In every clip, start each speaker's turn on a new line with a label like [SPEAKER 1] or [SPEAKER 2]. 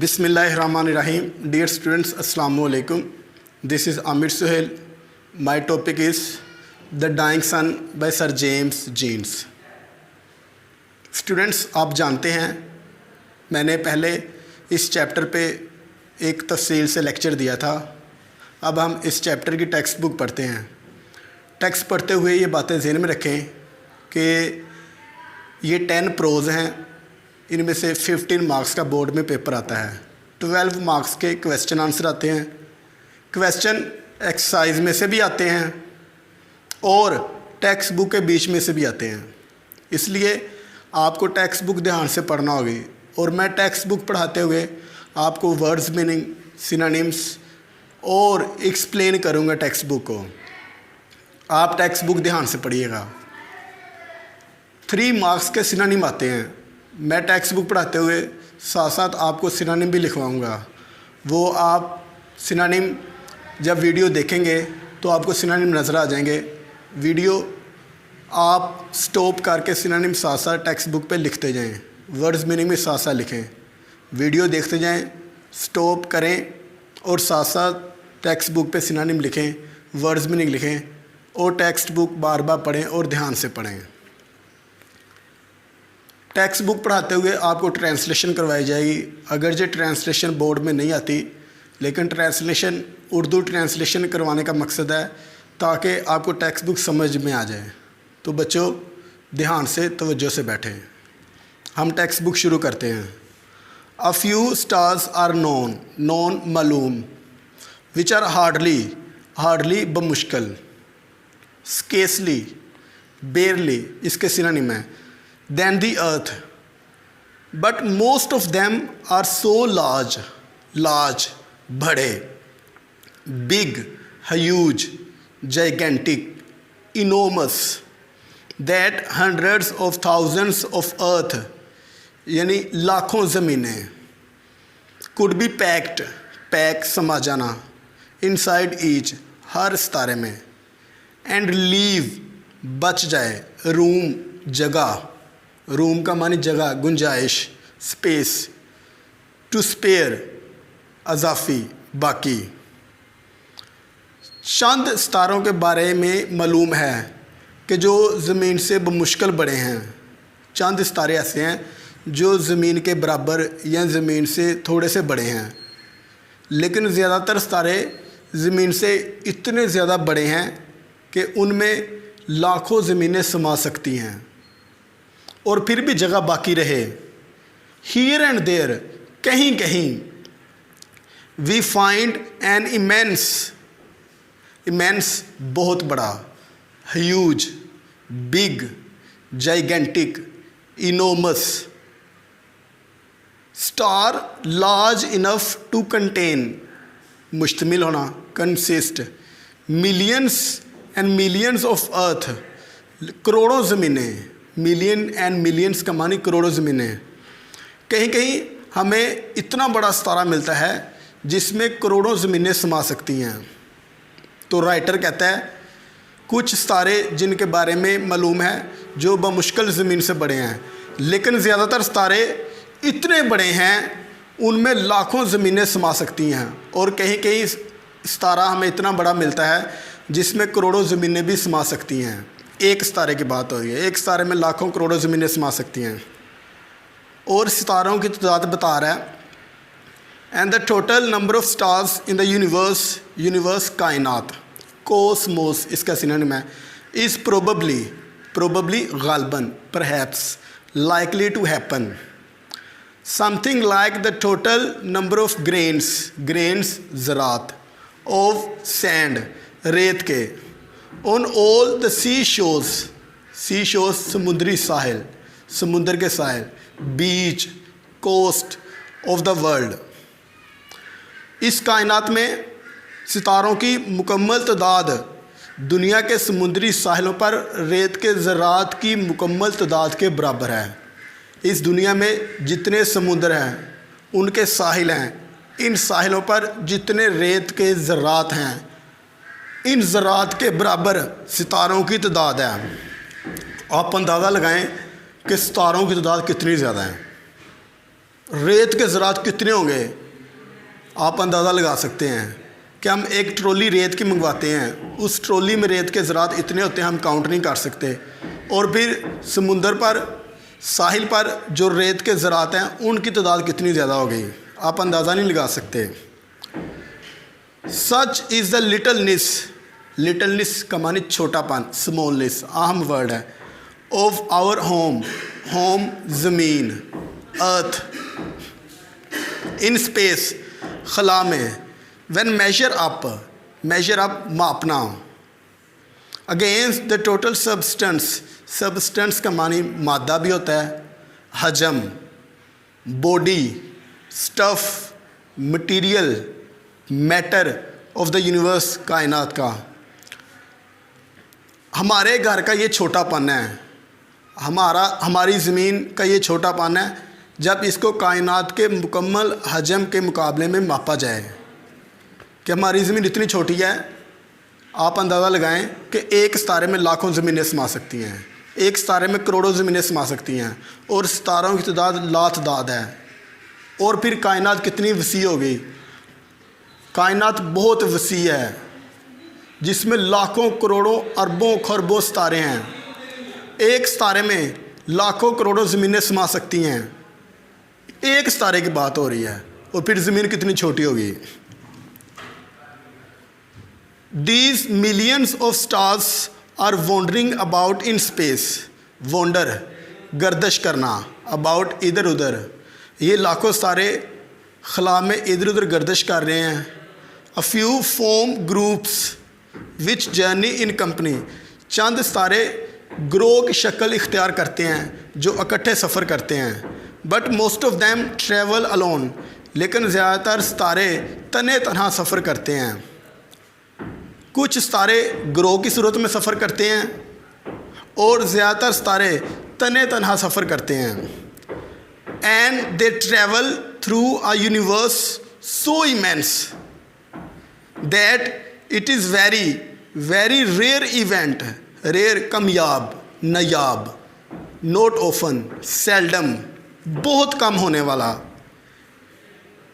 [SPEAKER 1] Bismillahirrahmanirrahim. Dear students, Assalamu alaikum. This is Amir Suhail. My topic is The Dying Sun by Sir James Jeans. Students, आप जानते हैं मैंने पहले इस chapter पे एक तफसील से लेक्चर दिया था। अब हम इस चैप्टर की टेक्स्ट बुक पढ़ते हैं। टेक्स्ट पढ़ते हुए ये बातें ज़हन में रखें कि ये 10 प्रोज़ हैं, इनमें से 15 मार्क्स का बोर्ड में पेपर आता है। 12 मार्क्स के क्वेश्चन आंसर आते हैं, क्वेश्चन एक्सरसाइज में से भी आते हैं और टेक्स्ट बुक के बीच में से भी आते हैं। इसलिए आपको टेक्स्ट बुक ध्यान से पढ़ना होगी और मैं टेक्स्ट बुक पढ़ाते हुए आपको वर्ड्स मीनिंग, सिनोनिम्स और एक्सप्लेन करूँगा टेक्स्ट बुक को। आप टेक्स्ट बुक ध्यान से पढ़िएगा। 3 मार्क्स के सिनोनिम आते हैं। मैं टेक्स्ट बुक पढ़ाते हुए साथ साथ आपको सिनोनिम भी लिखवाऊंगा। वो आप सिनोनिम जब वीडियो देखेंगे तो आपको सिनोनिम नज़र आ जाएंगे। वीडियो आप स्टॉप करके सिनोनिम साथ साथ टेक्स्ट बुक पे लिखते जाएं, वर्ड्स मीनिंग में साथ साथ लिखें। वीडियो देखते जाएं, स्टॉप करें और साथ साथ टेक्स्ट बुक पे सिनोनिम लिखें, वर्ड्स मीनिंग लिखें और टेक्स्ट बुक बार बार पढ़ें और ध्यान से पढ़ें। टेक्स्ट बुक पढ़ाते हुए आपको ट्रांसलेशन करवाई जाएगी। अगर जो ट्रांसलेशन बोर्ड में नहीं आती, लेकिन ट्रांसलेशन उर्दू ट्रांसलेशन करवाने का मकसद है ताकि आपको टेक्स्ट बुक समझ में आ जाए। तो बच्चों ध्यान से तवज्जो से बैठें। हम टेक्स्ट बुक शुरू करते हैं। A few stars are known मालूम, विच आर हार्डली बमुश्किल, स्केसली, बेयरली इसके सिनोनिम है, than the earth, but most of them are so large, बड़े, big, huge, gigantic, enormous, that hundreds of thousands of earth यानी लाखों ज़मीनें could be पैक समा जाना inside each हर सितारे में, and leave बच जाए, रूम का मानी जगह, गुंजाइश, स्पेस, टू स्पेयर अजाफी, बाकी। चंद सितारों के बारे में मालूम है कि जो ज़मीन से बमुश्किल बड़े हैं। चंद सितारे ऐसे हैं जो ज़मीन के बराबर या ज़मीन से थोड़े से बड़े हैं, लेकिन ज़्यादातर सितारे ज़मीन से इतने ज़्यादा बड़े हैं कि उनमें लाखों ज़मीनें समा सकती हैं और फिर भी जगह बाकी रहे। हियर एंड देयर, कहीं कहीं, वी फाइंड एन इमेंस बहुत बड़ा, huge, big, gigantic, enormous, star large enough to contain मुश्तमिल होना, consist, millions and millions of earth करोड़ों ज़मीनें, मिलियन एंड मिलियंस का मानी करोड़ों ज़मीनें। कहीं कहीं हमें इतना बड़ा सितारा मिलता है जिसमें करोड़ों ज़मीनें समा सकती हैं। तो राइटर कहता है कुछ सितारे जिनके बारे में मालूम है जो बमुश्किल ज़मीन से बड़े हैं, लेकिन ज़्यादातर सितारे इतने बड़े हैं उनमें लाखों ज़मीनें समा सकती हैं। और कहीं कहीं सितारा हमें इतना बड़ा मिलता है जिसमें करोड़ों ज़मीनें भी समा सकती हैं। एक सितारे की बात हो रही है, एक सितारे में लाखों करोड़ों ज़मीनें समा सकती हैं। और सितारों की तादाद बता रहा है, and the total number of stars in the universe कायनात, कोसमोस इसका सिनोनिम है, इज़ प्रोबेबली गालबन, perhaps, likely to happen, something like the total number of grains ज़रात, ऑफ सैंड रेत के, ऑन ऑल द सी शोज़ समुद्री साहिल, समुद्र के साहिल, beach, coast of the world. इस कायनात में सितारों की मुकम्मल तादाद दुनिया के समुद्री साहिलों पर रेत के ज़रात की मुकम्मल तादाद के बराबर है। इस दुनिया में जितने समुद्र हैं उनके साहिल हैं, इन साहिलों पर जितने रेत के ज़रात हैं, इन ज़रात के बराबर सितारों की तादाद है। आप अंदाज़ा लगाएं कि सितारों की तादाद कितनी ज़्यादा है। रेत के ज़रात कितने होंगे आप अंदाज़ा लगा सकते हैं कि हम एक ट्रॉली रेत की मंगवाते हैं, उस ट्रॉली में रेत के ज़रात इतने होते हैं हम काउंट नहीं कर सकते। और फिर समुंदर पर, साहिल पर जो रेत के ज़रात हैं उनकी तादाद कितनी ज़्यादा हो गई, आप अंदाज़ा नहीं लगा सकते। Such is the littleness, littleness का माने छोटापन, स्मॉलनेस अहम वर्ड है, ऑफ आवर होम, होम ज़मीन, अर्थ, इन स्पेस खला में, व्हेन मेजर अप मापना, against the total substance, substance का मानी मादा भी होता है, हजम, body, stuff, material, matter of the universe, कायनात का। हमारे घर का ये छोटापन है, हमारी ज़मीन का ये छोटापन है जब इसको कायनात के मुकम्मल हजम के मुकाबले में मापा जाए कि हमारी ज़मीन इतनी छोटी है। आप अंदाज़ा लगाएं कि एक सितारे में लाखों ज़मीनें समा सकती हैं, एक सितारे में करोड़ों ज़मीनें समा सकती हैं, और सितारों की तादाद लातादाद है। और फिर कायनात कितनी वसी हो गई, कायनात बहुत वसी है जिसमें लाखों करोड़ों अरबों खरबों सितारे हैं। एक सितारे में लाखों करोड़ों ज़मीनें समा सकती हैं, एक सितारे की बात हो रही है, और फिर ज़मीन कितनी छोटी होगी। These millions of stars are wandering about in space, wander गर्दश करना, about इधर उधर, ये लाखों सितारे खला में इधर उधर गर्दश कर रहे हैं। A few form groups which journey in company, चंद सितारे ग्रोह की शक्ल इख्तियार करते हैं जो इकट्ठे सफ़र करते हैं। But most of them travel alone, लेकिन ज़्यादातर सितारे तने तनहा सफ़र करते हैं। कुछ सितारे ग्रोह की सूरत में सफ़र करते हैं और ज़्यादातर सितारे तने तनहा सफ़र करते हैं। And they travel through a universe so immense that it is very very rare event, rare कमयाब, नायाब, नॉट ऑफन, सेल्डम, बहुत कम होने वाला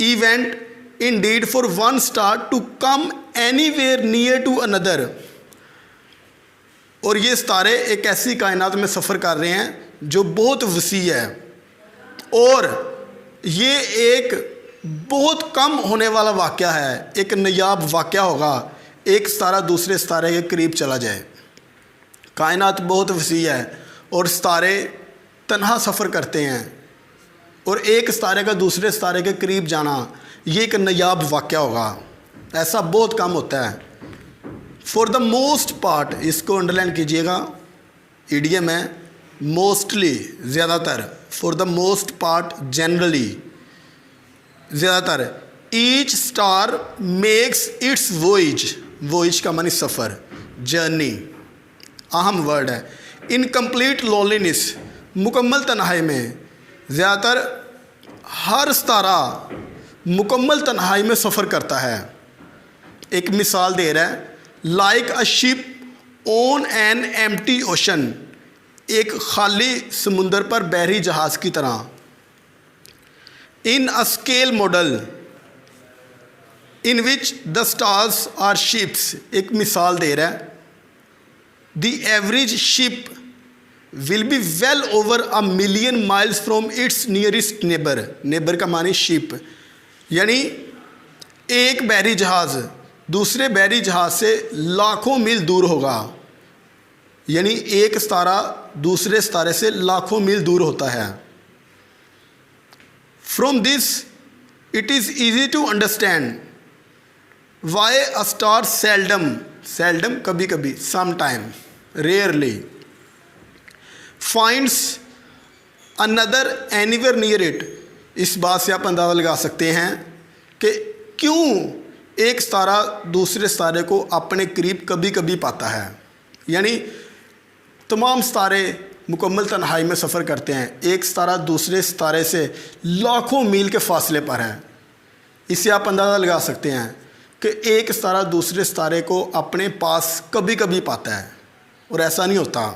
[SPEAKER 1] event indeed for one star to come anywhere near to another। और ये सितारे एक ऐसी कायनात में सफ़र कर रहे हैं जो बहुत वसी है, और ये एक बहुत कम होने वाला वाक़या है, एक नायाब वाक़या होगा एक सितारा दूसरे सितारे के करीब चला जाए। कायनात बहुत वसी है और सितारे तन्हा सफ़र करते हैं, और एक सितारे का दूसरे सितारे के करीब जाना ये एक नायाब वाक़या होगा, ऐसा बहुत कम होता है। फॉर द मोस्ट पार्ट, इसको अंडरलाइन कीजिएगा, ईडियम है, मोस्टली ज़्यादातर, for the most part generally ज़्यादातर, each star makes its voyage, voyage का मानी सफ़र, जर्नी अहम वर्ड है। इन कंप्लीट लोनलीनेस, मुकम्मल तन्हाई में, ज़्यादातर हर सितारा मुकम्मल तन्हाई में सफ़र करता है। एक मिसाल दे रहा है, like a ship on an empty ocean, एक खाली समुंदर पर बहरी जहाज़ की तरह। In a scale model in which the stars are ships, एक मिसाल दे रहा है, the average ship will be well over a million miles from its nearest neighbour, neighbour का मानी शिप, यानी एक बहरी जहाज़ दूसरे बहरी जहाज़ से लाखों मील दूर होगा, यानी एक सितारा दूसरे सितारे से लाखों मील दूर होता है। From this it is easy to understand why a star seldom, seldom कभी कभी, some time, rarely, finds another anywhere near it. इस बात से आप अंदाज़ा लगा सकते हैं कि क्यों एक सितारा दूसरे सितारे को अपने करीब कभी कभी पाता है। यानी तमाम सितारे मुकम्मल तन्हाई में सफ़र करते हैं, एक सितारा दूसरे सितारे से लाखों मील के फासले पर है। इससे आप अंदाज़ा लगा सकते हैं कि एक सितारा दूसरे सितारे को अपने पास कभी कभी पाता है, और ऐसा नहीं होता।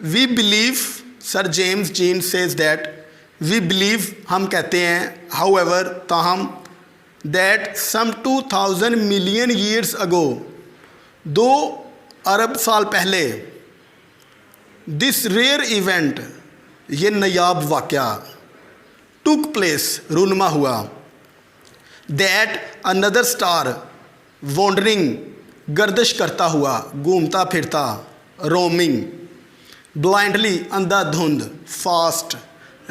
[SPEAKER 1] We believe sir James Jeans says that we believe, हम कहते हैं, हाउएवर, ताहम, that some 2000 million years ago, 2 अरब साल पहले, दिस रेयर इवेंट, ये नायाब वाक़या, टुक प्लेस, रूनमा हुआ, दैट अनदर स्टार वॉन्डरिंग, गर्दिश करता हुआ, घूमता फिरता, रोमिंग, ब्लाइंडली, अंधाधुंध, फास्ट,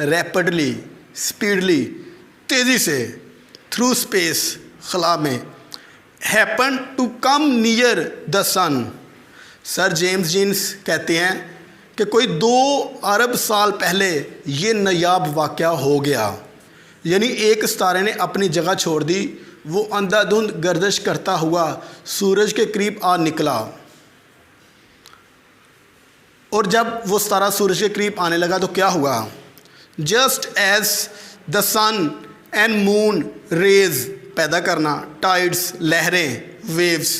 [SPEAKER 1] रैपिडली, स्पीडली, तेज़ी से, थ्रू स्पेस, खला में, happen to come near the sun. Sir James Jeans कहते हैं कि कोई 2 अरब साल पहले ये नायाब वाक़या हो गया, यानी एक सितारे ने अपनी जगह छोड़ दी, वो अंधाधुंध गर्दिश करता हुआ सूरज के करीब आ निकला, और जब वो सितारा सूरज के करीब आने लगा तो क्या हुआ? Just as the sun and moon raise, पैदा करना, टाइड्स, लहरें, वेव्स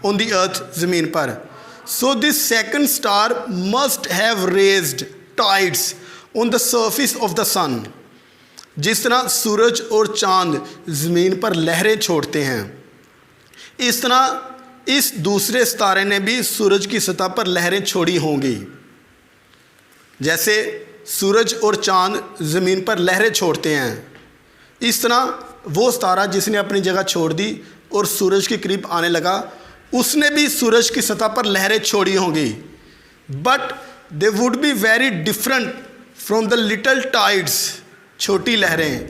[SPEAKER 1] ऑन द अर्थ, ज़मीन पर, so this second star must have raised tides on the surface of the sun. जिस तरह सूरज और चांद ज़मीन पर लहरें छोड़ते हैं, इस तरह इस दूसरे सितारे ने भी सूरज की सतह पर लहरें छोड़ी होंगी। जैसे सूरज और चांद ज़मीन पर लहरें छोड़ते हैं, इस तरह वो सितारा जिसने अपनी जगह छोड़ दी और सूरज के करीब आने लगा, उसने भी सूरज की सतह पर लहरें छोड़ी होंगी, but they would be very different from the little tides, छोटी लहरें,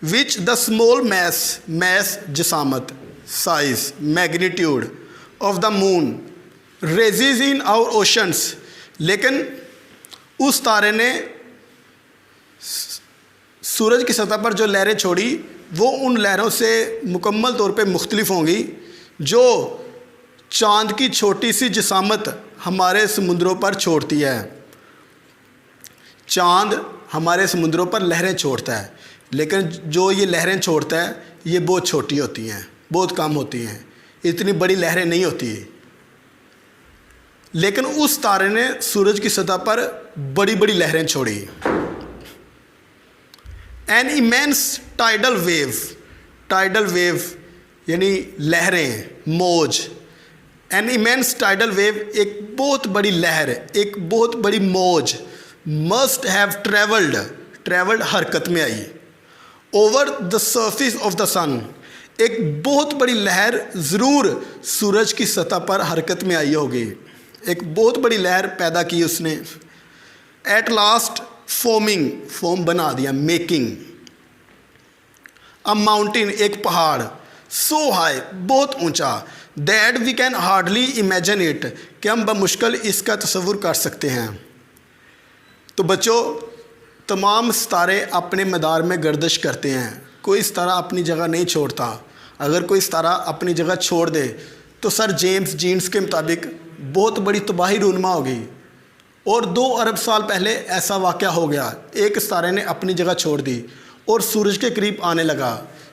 [SPEAKER 1] which the small mass, mass जिसामत, size, magnitude of the moon raises in our oceans. लेकिन उस तारे ने सूरज की सतह पर जो लहरें छोड़ी, वो उन लहरों से मुकम्मल तौर पे मुख्तलिफ होंगी जो चांद की छोटी सी जिसामत हमारे समुद्रों पर छोड़ती है। चांद हमारे समुद्रों पर लहरें छोड़ता है, लेकिन जो ये लहरें छोड़ता है ये बहुत छोटी होती हैं, बहुत कम होती हैं, इतनी बड़ी लहरें नहीं होती। लेकिन उस तारे ने सूरज की सतह पर बड़ी बड़ी लहरें छोड़ी। An immense tidal wave, tidal wave यानी लहरें, मौज। एन इमेंस टाइडल वेव, एक बहुत बड़ी लहर, एक बहुत बड़ी मौज, मस्ट हैव ट्रेवल्ड, ट्रेवल्ड हरकत में आई, over the surface of the sun, एक बहुत बड़ी लहर ज़रूर सूरज की सतह पर हरकत में आई होगी, एक बहुत बड़ी लहर पैदा की उसने। एट लास्ट फोमिंग, फोम बना दिया, मेकिंग। अ माउंटेन, एक पहाड़, सो हाई, बहुत ऊंचा, that we can hardly imagine it, कि हम बमुश्किल इसका तस्वुर कर सकते हैं। तो बच्चों, तमाम सितारे अपने मदार में गर्दिश करते हैं, कोई सितारा अपनी जगह नहीं छोड़ता। अगर कोई सितारा अपनी जगह छोड़ दे तो सर जेम्स जीन्स के मुताबिक बहुत बड़ी तबाही रूनमा होगी। और 2 अरब साल पहले ऐसा वाक़या हो गया, एक सितारे ने अपनी जगह छोड़ दी और सूरज के करीब आने लगा।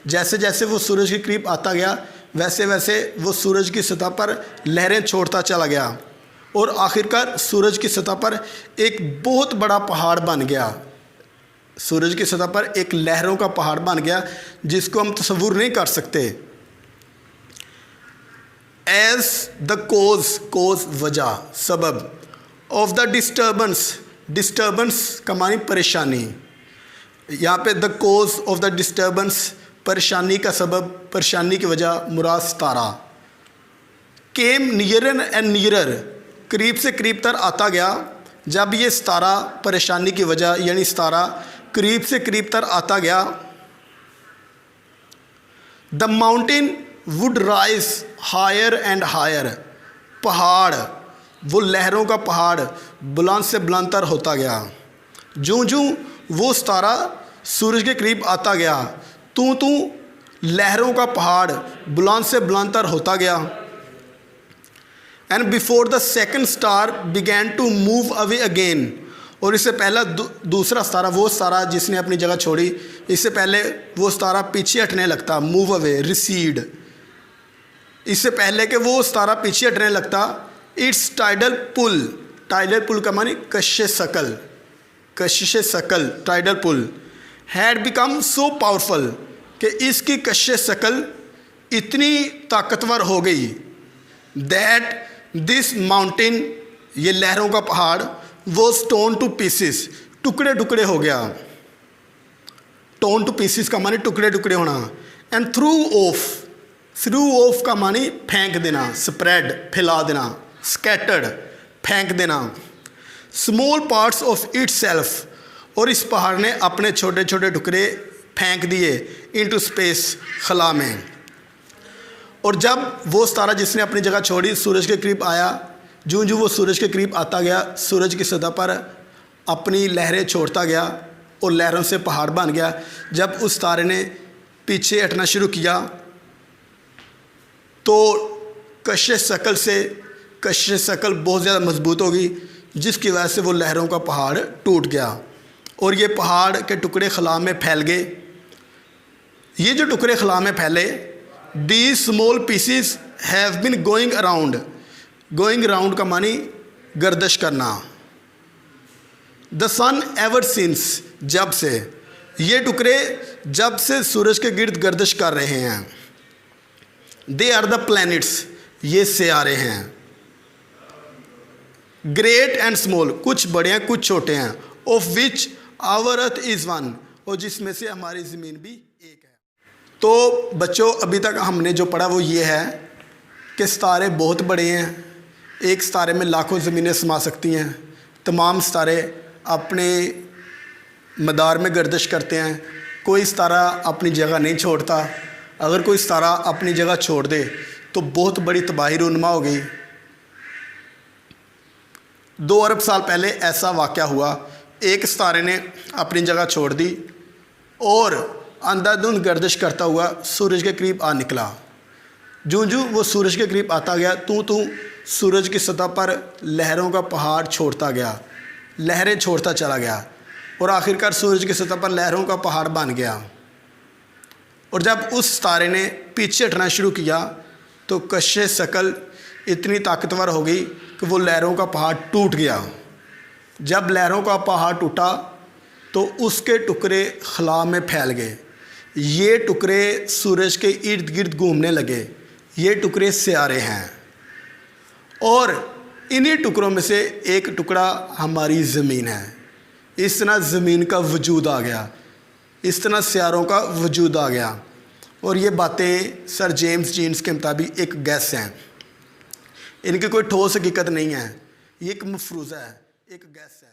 [SPEAKER 1] जैसे जैसे वो सूरज के करीब आता गया, वैसे वैसे वो सूरज की सतह पर लहरें छोड़ता चला गया, और आखिरकार सूरज की सतह पर एक बहुत बड़ा पहाड़ बन गया। सूरज की सतह पर एक लहरों का पहाड़ बन गया जिसको हम तस्वुर नहीं कर सकते। एज द कोज, कोज वजह, सबब, ऑफ द डिस्टर्बेंस, डिस्टर्बेंस का मानी परेशानी। यहाँ पे the cause of the disturbance, परेशानी का सबब, परेशानी की वजह मुराद सितारा। केम नियरन एंड नियरर, करीब से करीब तर आता गया। जब ये सितारा परेशानी की वजह यानी सितारा करीब से करीब तर आता गया, the mountain would rise higher and higher, पहाड़, वो लहरों का पहाड़ बुलंद से बुलंद तर होता गया। जूं जूं वो सितारा सूरज के करीब आता गया, तू तू लहरों का पहाड़ बुलंद से बुलंद तर होता गया। And before the second star began to move away again, और इससे पहला दूसरा सितारा, वो सितारा जिसने अपनी जगह छोड़ी, इससे पहले वो सितारा पीछे हटने लगता, मूव अवे, रिसीड। इससे पहले कि वो सितारा पीछे हटने लगता, its tidal pull, tidal pull का मानी कश्य शकल, कशिश शकल tidal pull had become so powerful कि इसकी कशिश शकल इतनी ताकतवर हो गई दैट दिस माउंटेन, ये लहरों का पहाड़, वो स्टोन टू पीसिस, टुकड़े टुकड़े हो गया। टोन टू पीसिस का मानी टुकड़े टुकड़े होना। एंड थ्रू ऑफ का मानी फेंक देना, स्प्रेड फैला देना, स्कैटर्ड फेंक देना। Small parts of it self, और इस पहाड़ ने अपने छोटे छोटे टुकड़े फेंक दिए इनटू स्पेस, खला में। और जब वो सितारा जिसने अपनी जगह छोड़ी सूरज के करीब आया, जूं जूं वो सूरज के करीब आता गया, सूरज की सतह पर अपनी लहरें छोड़ता गया और लहरों से पहाड़ बन गया। जब उस तारे ने पीछे हटना शुरू किया तो कशिश शकल बहुत ज़्यादा मजबूत होगी, जिसकी वजह से वो लहरों का पहाड़ टूट गया और ये पहाड़ के टुकड़े खला में फैल गए। ये जो टुकड़े खला में फैले, the small PCs have been going around का मानी गर्दिश करना। द सन एवर सिंस, जब से, ये टुकड़े जब से सूरज के गिर्द गर्दिश कर रहे हैं। दे आर द प्लैनेट्स, ये सियारे हैं। ग्रेट एंड स्मॉल, कुछ बड़े हैं कुछ छोटे हैं। Of which our earth is one, और जिसमें से हमारी ज़मीन भी एक है। तो बच्चों, अभी तक हमने जो पढ़ा वो ये है कि सितारे बहुत बड़े हैं। एक सितारे में लाखों ज़मीनें समा सकती हैं। तमाम सितारे अपने मदार में गर्दिश करते हैं। कोई सितारा अपनी जगह नहीं छोड़ता। अगर कोई सितारा अपनी जगह छोड़ दे तो बहुत बड़ी तबाही रूनुमा हो गई। 2 अरब साल पहले ऐसा वाक़या हुआ। एक सितारे ने अपनी जगह छोड़ दी और अंधाधुंध गर्दिश करता हुआ सूरज के करीब आ निकला। जूं जूं वो सूरज के करीब आता गया, तू सूरज की सतह पर लहरों का पहाड़ छोड़ता गया, लहरें छोड़ता चला गया और आखिरकार सूरज की सतह पर लहरों का पहाड़ बन गया। और जब उस तारे ने पीछे हटना शुरू किया तो कशिश शकल इतनी ताकतवर हो गई कि वो लहरों का पहाड़ टूट गया। जब लहरों का पहाड़ टूटा तो उसके टुकड़े खला में फैल गए। ये टुकड़े सूरज के इर्द गिर्द घूमने लगे। ये टुकड़े सियारे हैं और इन्हीं टुकड़ों में से एक टुकड़ा हमारी ज़मीन है। इस तरह ज़मीन का वजूद आ गया, इस तरह सियारों का वजूद आ गया। और ये बातें सर जेम्स जीन्स के मुताबिक एक गैस हैं। इनकी कोई ठोस हकीकत नहीं है, ये एक मफरूज़ा है, एक गैस है।